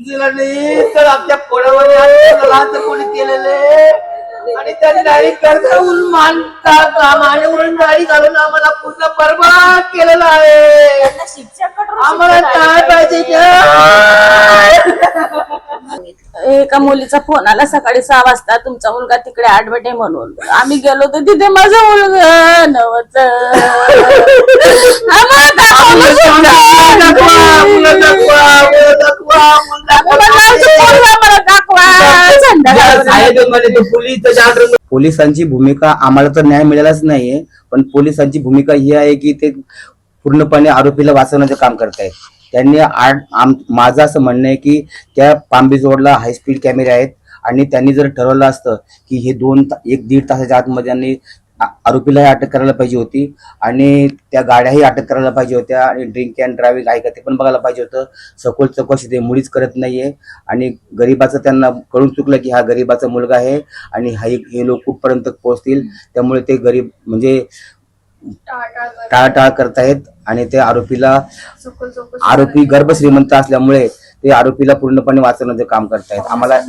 दिला नाही तर आमच्या पोरावर कोणी केलेले आणि त्या डायरेक्ट कर्जावरून माझ्यावरून गाडी घालून आम्हाला पूर्ण बरबाद केलेला आहे. आम्हाला काय पाहिजे? एका मुलीचा फोन आला सकाळी 6 वाजता, तुमचा मुलगा तिकडे ऍडमिट आहे म्हणून. आम्ही गेलो तर तिथे माझा मुलगा नव्हता. पोलिसांची भूमिका आम्हाला तर न्याय मिळालाच नाहीये, पण पोलिसांची भूमिका ही आहे की ते पूर्णपणे आरोपीला वाचवण्याचं काम करतायत. त्यांनी माझं असं म्हणणं आहे की त्या पांबिजोडला हायस्पीड कॅमेरे आहेत आणि त्यांनी जर ठरवलं असतं की हे 1-1.5 तासाच्या आतमध्ये त्यांनी आरोपीलाही अटक करायला पाहिजे होती आणि त्या गाड्याही अटक करायला पाहिजे होत्या आणि ड्रिंक अँड ड्रायव्हिंग आहे का ते पण बघायला पाहिजे होतं. सखोल चौकशी ते मुळीच करत नाहीये आणि गरीबाचं त्यांना कळून चुकलं की हा गरीबाचा मुलगा आहे आणि हे लोक कुठपर्यंत पोहोचतील. त्यामुळे ते गरीब म्हणजे टाळाटाळ करतायत आणि ते आरोपी गर्भश्रीमंत असल्यामुळे ते आरोपीला पूर्णपणे वाचवण्याचं काम करतायत. आम्हाला